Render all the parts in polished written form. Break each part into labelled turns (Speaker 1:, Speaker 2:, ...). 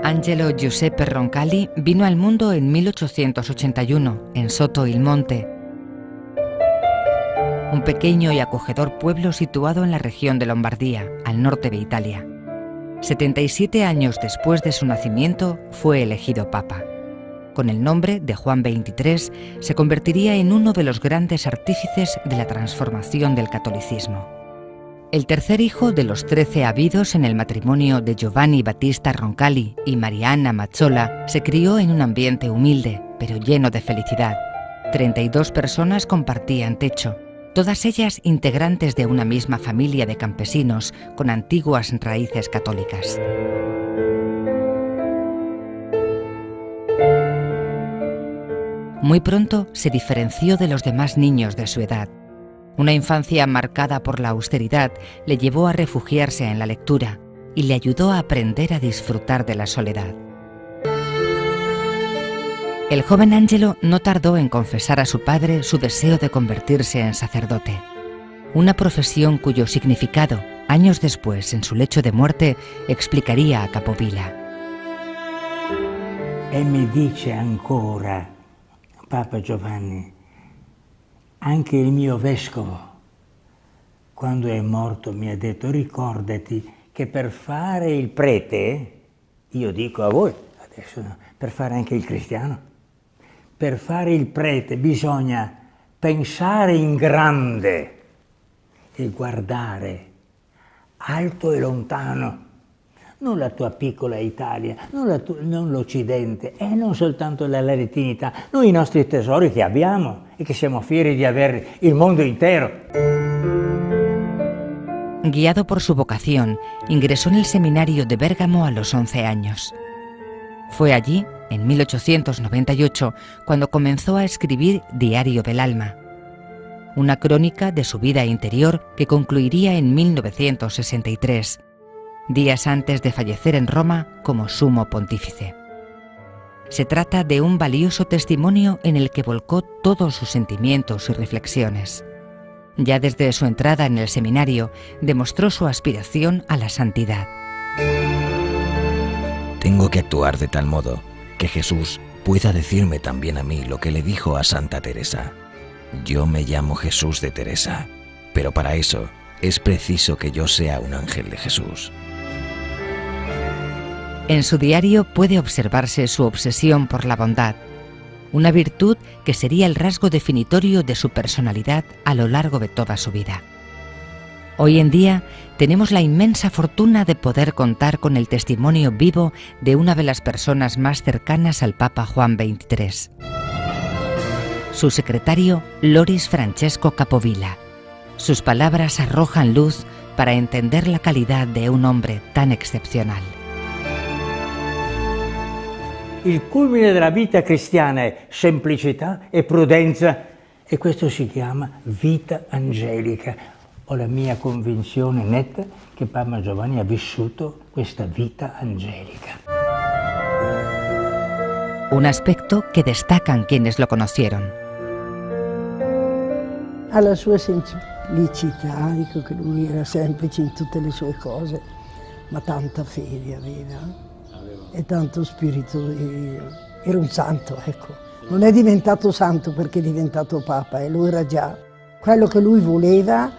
Speaker 1: Angelo Giuseppe Roncalli vino al mundo en 1881 en Soto il Monte, un pequeño y acogedor pueblo situado en la región de Lombardía, al norte de Italia. 77 años después de su nacimiento fue elegido papa. Con el nombre de Juan XXIII se convertiría en uno de los grandes artífices de la transformación del catolicismo. El tercer hijo de los 13 habidos en el matrimonio de Giovanni Battista Roncalli y Marianna Mazzola, se crió en un ambiente humilde, pero lleno de felicidad. 32 personas compartían techo, todas ellas integrantes de una misma familia de campesinos con antiguas raíces católicas. Muy pronto se diferenció de los demás niños de su edad. Una infancia marcada por la austeridad le llevó a refugiarse en la lectura y le ayudó a aprender a disfrutar de la soledad. El joven Angelo no tardó en confesar a su padre su deseo de convertirse en sacerdote, una profesión cuyo significado, años después, en su lecho de muerte, explicaría a Capovilla.
Speaker 2: E mi dice ancora, Papa Giovanni, anche il mio vescovo, quando è morto, mi ha detto: ricordati che per fare il prete, io dico a voi, adesso no, per fare anche il cristiano, per fare il prete bisogna pensare in grande e guardare alto e lontano, non la tua piccola Italia, non l'Occidente e non soltanto la latinità, noi i nostri tesori che abbiamo e che siamo fieri di avere il mondo intero.
Speaker 1: Guiado por su vocación, ingresó en el seminario de Bérgamo a los 11 años. Fue allí, en 1898, cuando comenzó a escribir Diario del Alma, una crónica de su vida interior que concluiría en 1963, días antes de fallecer en Roma como sumo pontífice. Se trata de un valioso testimonio en el que volcó todos sus sentimientos y reflexiones. Ya desde su entrada en el seminario demostró su aspiración a la santidad.
Speaker 3: Tengo que actuar de tal modo que Jesús pueda decirme también a mí lo que le dijo a Santa Teresa. Yo me llamo Jesús de Teresa, pero para eso es preciso que yo sea un ángel de Jesús.
Speaker 1: En su diario puede observarse su obsesión por la bondad, una virtud que sería el rasgo definitorio de su personalidad a lo largo de toda su vida. Hoy en día tenemos la inmensa fortuna de poder contar con el testimonio vivo de una de las personas más cercanas al Papa Juan XXIII. Su secretario, Loris Francesco Capovilla. Sus palabras arrojan luz para entender la calidad de un hombre tan excepcional.
Speaker 2: Il culmine della vita cristiana è semplicità e prudenza, e questo si chiama vita angelica. Ho la mia convinzione netta che Papa Giovanni ha vissuto questa vita angelica.
Speaker 1: Un aspecto que destacan quienes lo conocieron.
Speaker 4: Alla sua semplicità, dico che lui era semplice in tutte le sue cose, ma tanta fede aveva. E tanto spirito, era un santo, ecco. Non è diventato santo perché è diventato papa, e lo era già. Quello che lui voleva,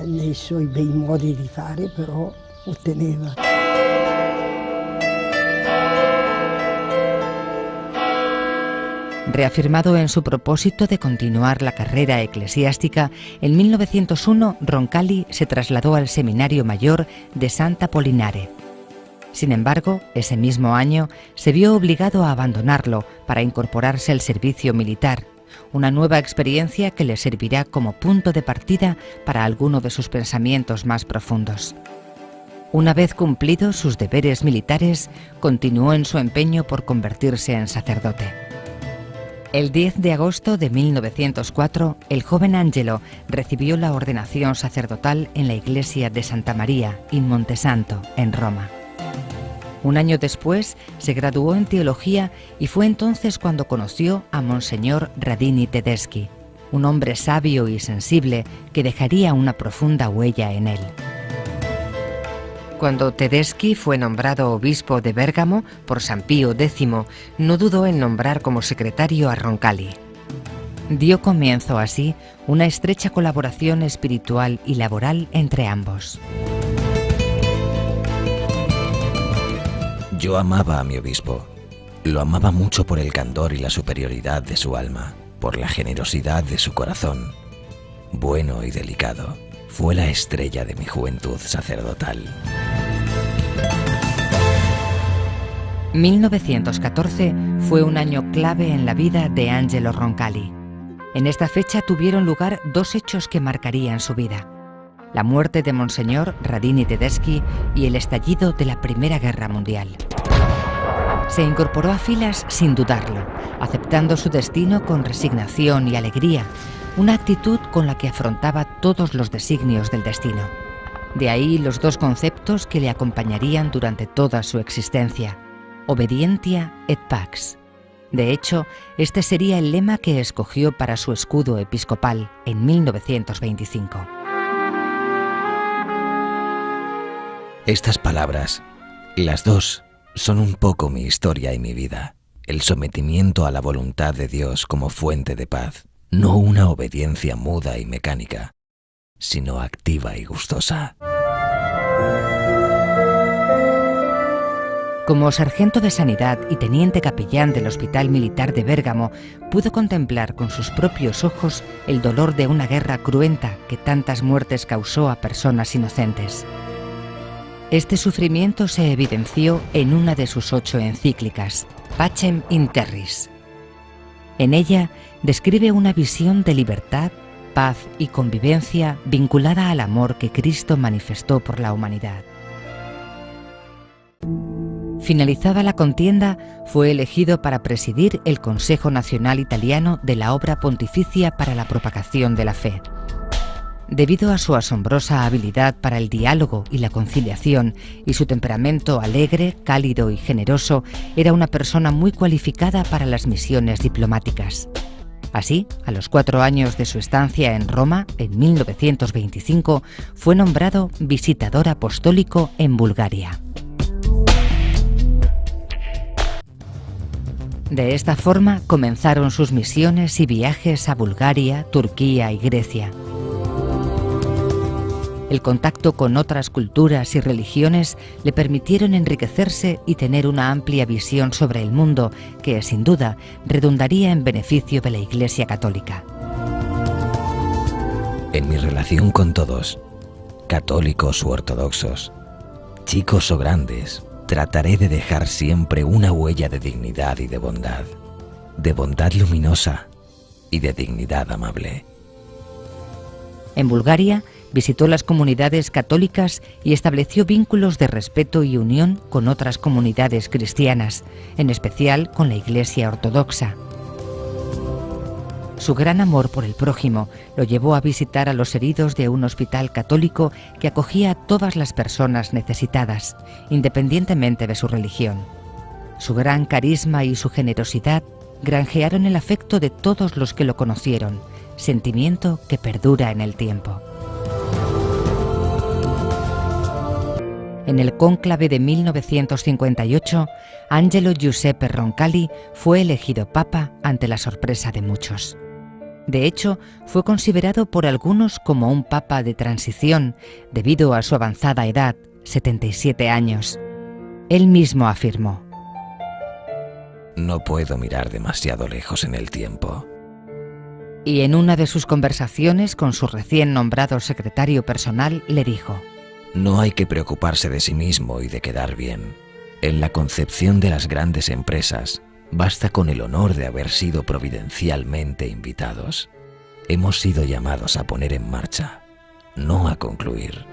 Speaker 4: nei suoi bei modi di fare, però otteneva.
Speaker 1: Reafirmado en su propósito de continuar la carrera eclesiástica, en 1901 Roncalli se trasladó al Seminario Mayor de Santa Apollinare. Sin embargo, ese mismo año se vio obligado a abandonarlo para incorporarse al servicio militar, una nueva experiencia que le servirá como punto de partida para alguno de sus pensamientos más profundos. Una vez cumplidos sus deberes militares, continuó en su empeño por convertirse en sacerdote. El 10 de agosto de 1904, el joven Angelo recibió la ordenación sacerdotal en la iglesia de Santa María in Montesanto, en Roma. Un año después se graduó en teología y fue entonces cuando conoció a Monseñor Radini Tedeschi, un hombre sabio y sensible que dejaría una profunda huella en él. Cuando Tedeschi fue nombrado obispo de Bérgamo por San Pío X, no dudó en nombrar como secretario a Roncalli. Dio comienzo así una estrecha colaboración espiritual y laboral entre ambos.
Speaker 3: Yo amaba a mi obispo. Lo amaba mucho por el candor y la superioridad de su alma, por la generosidad de su corazón. Bueno y delicado, fue la estrella de mi juventud sacerdotal.
Speaker 1: 1914 fue un año clave en la vida de Angelo Roncalli. En esta fecha tuvieron lugar dos hechos que marcarían su vida: la muerte de Monseñor Radini Tedeschi y el estallido de la Primera Guerra Mundial. Se incorporó a filas sin dudarlo, aceptando su destino con resignación y alegría, una actitud con la que afrontaba todos los designios del destino. De ahí los dos conceptos que le acompañarían durante toda su existencia: obedientia et pax. De hecho, este sería el lema que escogió para su escudo episcopal en 1925.
Speaker 3: Estas palabras, las dos, son un poco mi historia y mi vida. El sometimiento a la voluntad de Dios como fuente de paz, no una obediencia muda y mecánica, sino activa y gustosa.
Speaker 1: Como sargento de sanidad y teniente capellán del Hospital Militar de Bérgamo, pudo contemplar con sus propios ojos el dolor de una guerra cruenta que tantas muertes causó a personas inocentes. Este sufrimiento se evidenció en una de sus 8 encíclicas, Pacem in Terris. En ella describe una visión de libertad, paz y convivencia vinculada al amor que Cristo manifestó por la humanidad. Finalizada la contienda, fue elegido para presidir el Consejo Nacional Italiano de la Obra Pontificia para la Propagación de la Fe. Debido a su asombrosa habilidad para el diálogo y la conciliación y su temperamento alegre, cálido y generoso, era una persona muy cualificada para las misiones diplomáticas. Así, a los 4 años de su estancia en Roma, en 1925, fue nombrado visitador apostólico en Bulgaria. De esta forma comenzaron sus misiones y viajes a Bulgaria, Turquía y Grecia. El contacto con otras culturas y religiones le permitieron enriquecerse y tener una amplia visión sobre el mundo que, sin duda, redundaría en beneficio de la Iglesia Católica.
Speaker 3: En mi relación con todos, católicos u ortodoxos, chicos o grandes, trataré de dejar siempre una huella de dignidad y de bondad luminosa y de dignidad amable.
Speaker 1: En Bulgaria, visitó las comunidades católicas y estableció vínculos de respeto y unión con otras comunidades cristianas, en especial con la Iglesia Ortodoxa. Su gran amor por el prójimo lo llevó a visitar a los heridos de un hospital católico que acogía a todas las personas necesitadas, independientemente de su religión. Su gran carisma y su generosidad granjearon el afecto de todos los que lo conocieron, sentimiento que perdura en el tiempo. En el cónclave de 1958, Angelo Giuseppe Roncalli fue elegido papa ante la sorpresa de muchos. De hecho, fue considerado por algunos como un papa de transición debido a su avanzada edad, 77 años. Él mismo afirmó:
Speaker 3: no puedo mirar demasiado lejos en el tiempo.
Speaker 1: Y en una de sus conversaciones con su recién nombrado secretario personal le dijo:
Speaker 3: no hay que preocuparse de sí mismo y de quedar bien. En la concepción de las grandes empresas, basta con el honor de haber sido providencialmente invitados. Hemos sido llamados a poner en marcha, no a concluir.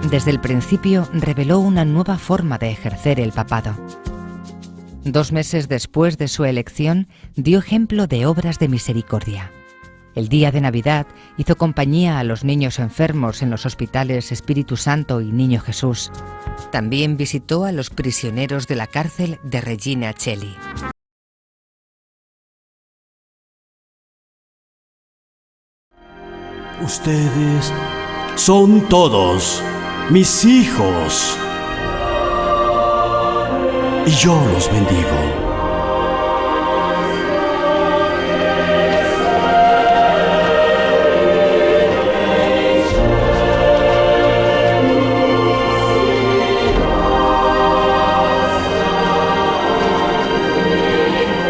Speaker 1: Desde el principio reveló una nueva forma de ejercer el papado. 2 meses después de su elección, dio ejemplo de obras de misericordia. El día de Navidad hizo compañía a los niños enfermos en los hospitales Espíritu Santo y Niño Jesús. También visitó a los prisioneros de la cárcel de Regina Coeli.
Speaker 5: Ustedes son todos mis hijos. Y yo los bendigo.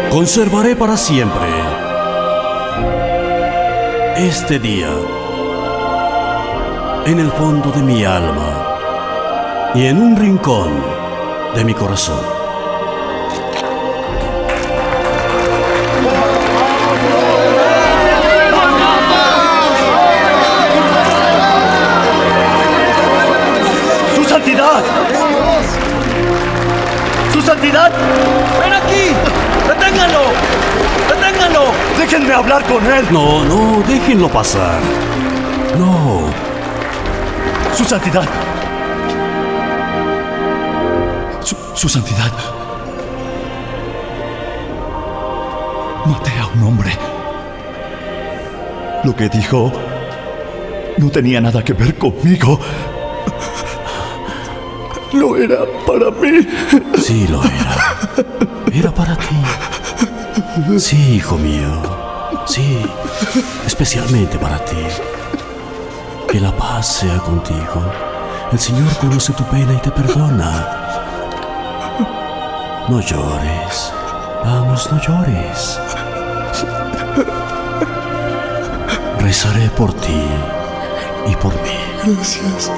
Speaker 5: Conservaré para siempre este día en el fondo de mi alma y en un rincón de mi corazón. ¡Su Santidad! ¡Su Santidad! ¡Ven aquí! ¡Deténganlo! ¡Deténganlo! ¡Déjenme hablar con él! No, déjenlo pasar. No. ¡Su Santidad! Su Santidad. Maté a un hombre. Lo que dijo no tenía nada que ver conmigo. No era para mí. Sí, lo era. Era para ti. Sí, hijo mío. Sí, especialmente para ti. Que la paz sea contigo. El Señor conoce tu pena y te perdona. No llores. Vamos, no llores. Rezaré por ti y por mí. Gracias.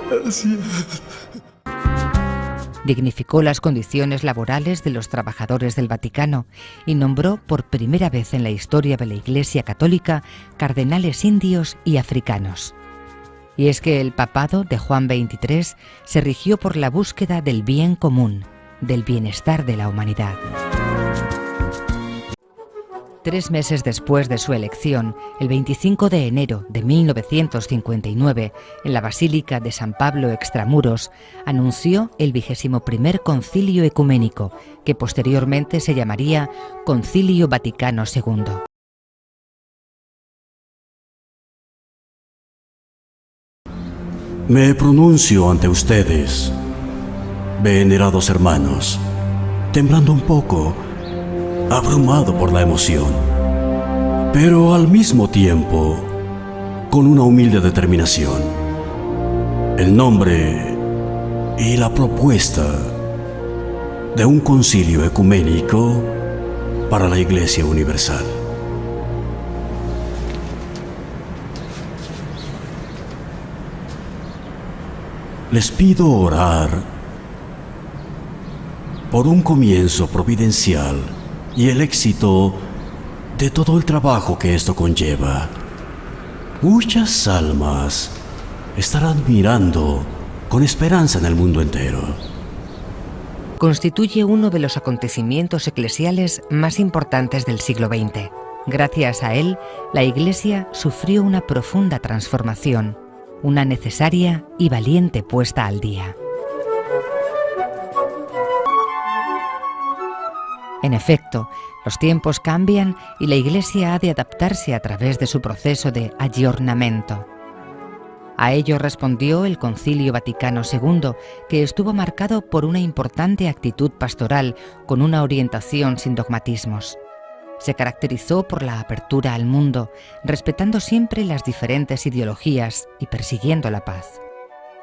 Speaker 5: Gracias.
Speaker 1: Dignificó las condiciones laborales de los trabajadores del Vaticano y nombró por primera vez en la historia de la Iglesia Católica cardenales indios y africanos. Y es que el papado de Juan XXIII se rigió por la búsqueda del bien común, del bienestar de la humanidad. 3 meses después de su elección, el 25 de enero de 1959, en la Basílica de San Pablo Extramuros, anunció el 21º Concilio Ecuménico, que posteriormente se llamaría Concilio Vaticano II.
Speaker 5: Me pronuncio ante ustedes, venerados hermanos, temblando un poco, abrumado por la emoción, pero al mismo tiempo con una humilde determinación. El nombre y la propuesta de un concilio ecuménico para la Iglesia Universal. Les pido orar por un comienzo providencial y el éxito de todo el trabajo que esto conlleva. Muchas almas estarán mirando con esperanza en el mundo entero.
Speaker 1: Constituye uno de los acontecimientos eclesiales más importantes del siglo XX. Gracias a él, la Iglesia sufrió una profunda transformación, una necesaria y valiente puesta al día. En efecto, los tiempos cambian y la Iglesia ha de adaptarse a través de su proceso de aggiornamento. A ello respondió el Concilio Vaticano II, que estuvo marcado por una importante actitud pastoral con una orientación sin dogmatismos. Se caracterizó por la apertura al mundo, respetando siempre las diferentes ideologías y persiguiendo la paz.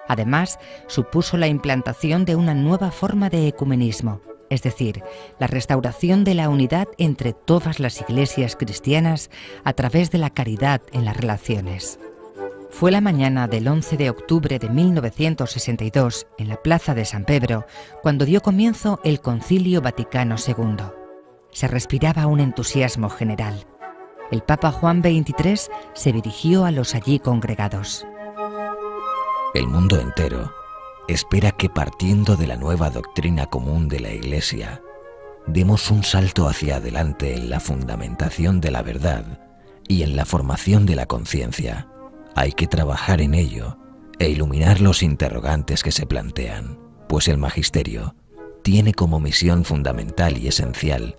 Speaker 1: Además, supuso la implantación de una nueva forma de ecumenismo, es decir, la restauración de la unidad entre todas las iglesias cristianas a través de la caridad en las relaciones. Fue la mañana del 11 de octubre de 1962, en la Plaza de San Pedro, cuando dio comienzo el Concilio Vaticano II. Se respiraba un entusiasmo general. El Papa Juan XXIII se dirigió a los allí congregados.
Speaker 3: El mundo entero espera que, partiendo de la nueva doctrina común de la Iglesia, demos un salto hacia adelante en la fundamentación de la verdad y en la formación de la conciencia. Hay que trabajar en ello e iluminar los interrogantes que se plantean, pues el magisterio tiene como misión fundamental y esencial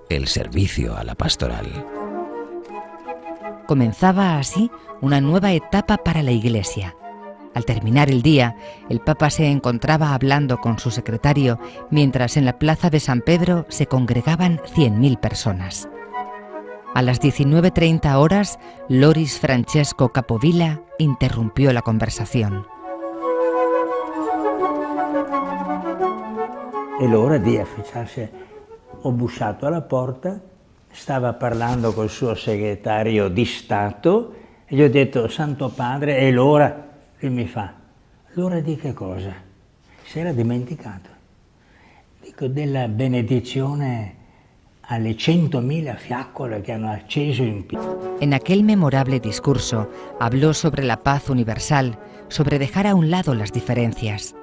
Speaker 3: el servicio a la pastoral.
Speaker 1: Comenzaba así una nueva etapa para la Iglesia. Al terminar el día, el Papa se encontraba hablando con su secretario, mientras en la plaza de San Pedro se congregaban 100.000 personas. A las 19:30 horas, Loris Francesco Capovilla interrumpió la conversazione.
Speaker 2: È l'ora di affacciarsi. Ho bussato alla porta, stava parlando col suo segretario di Stato e gli ho detto: Santo Padre, è l'ora. E mi fa: l'ora di che cosa? Si era dimenticato. Dico, della benedizione alle 100.000 fiaccole che hanno acceso in piedi.
Speaker 1: En aquel memorable discurso habló sobre la paz universal, sobre dejar a un lado las diferencias.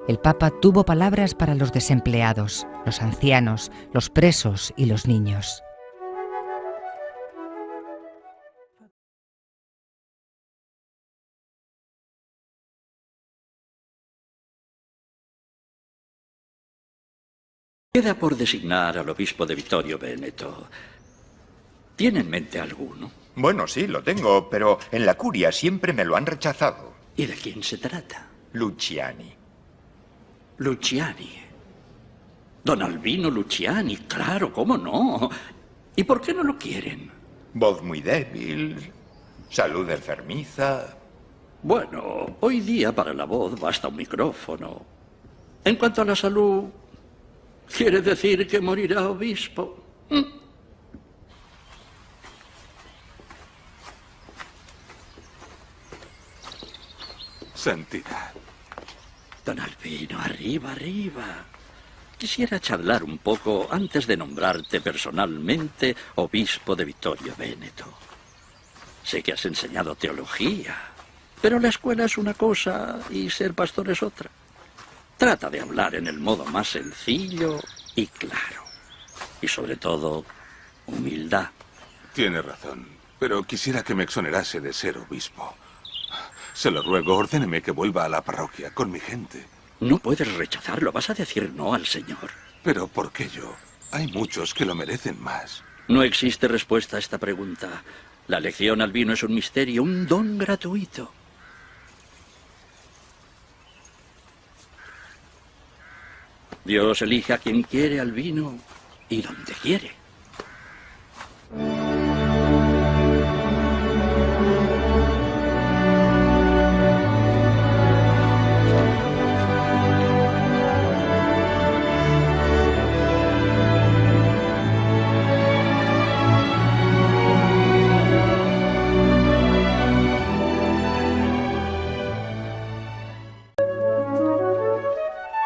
Speaker 1: El Papa tuvo palabras para los desempleados, los ancianos, los presos y los niños.
Speaker 6: Queda por designar al obispo de Vittorio Veneto. ¿Tiene en mente alguno?
Speaker 7: Bueno, sí, lo tengo, pero en la curia siempre me lo han rechazado.
Speaker 6: ¿Y de quién se trata?
Speaker 7: Luciani.
Speaker 6: Luciani. Don Albino Luciani, claro, ¿cómo no? ¿Y por qué no lo quieren?
Speaker 7: Voz muy débil, salud enfermiza.
Speaker 6: Bueno, hoy día para la voz basta un micrófono. En cuanto a la salud, ¿quiere decir que morirá obispo?
Speaker 8: Santidad.
Speaker 6: Don Albino, arriba, arriba. Quisiera charlar un poco antes de nombrarte personalmente obispo de Vittorio Veneto. Sé que has enseñado teología, pero la escuela es una cosa y ser pastor es otra. Trata de hablar en el modo más sencillo y claro. Y sobre todo, humildad.
Speaker 8: Tiene razón, pero quisiera que me exonerase de ser obispo. Se lo ruego, ordéneme que vuelva a la parroquia con mi gente.
Speaker 6: No puedes rechazarlo, vas a decir no al Señor.
Speaker 8: ¿Pero por qué yo? Hay muchos que lo merecen más.
Speaker 6: No existe respuesta a esta pregunta. La elección al vino es un misterio, un don gratuito. Dios elige a quien quiere al vino y donde quiere.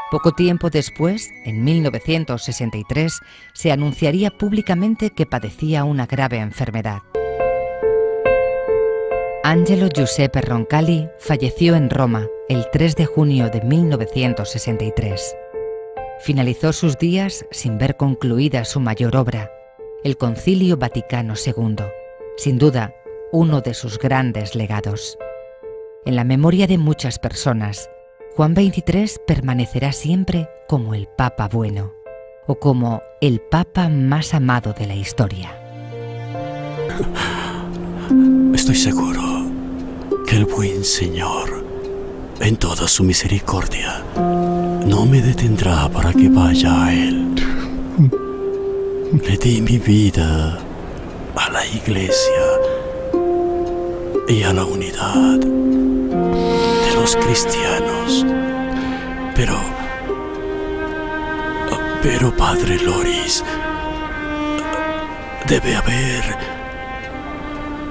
Speaker 1: Poco tiempo después, en 1963, se anunciaría públicamente que padecía una grave enfermedad. Angelo Giuseppe Roncalli falleció en Roma el 3 de junio de 1963. Finalizó sus días sin ver concluida su mayor obra, el Concilio Vaticano II, sin duda uno de sus grandes legados. En la memoria de muchas personas, Juan XXIII permanecerá siempre como el Papa bueno, o como el Papa más amado de la historia.
Speaker 5: Estoy seguro que el buen Señor, en toda su misericordia, no me detendrá para que vaya a Él. Le di mi vida a la Iglesia y a la unidad de los cristianos. Pero Padre Loris, debe haber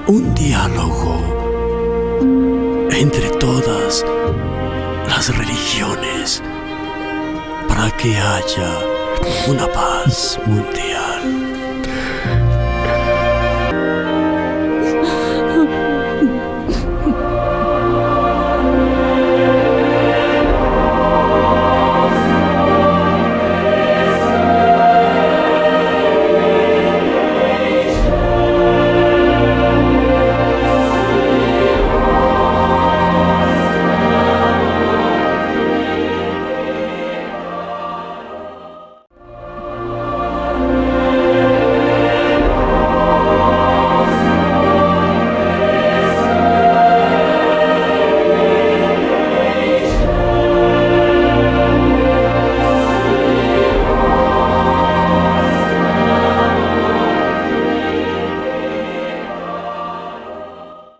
Speaker 5: un diálogo entre todas las religiones para que haya una paz mundial.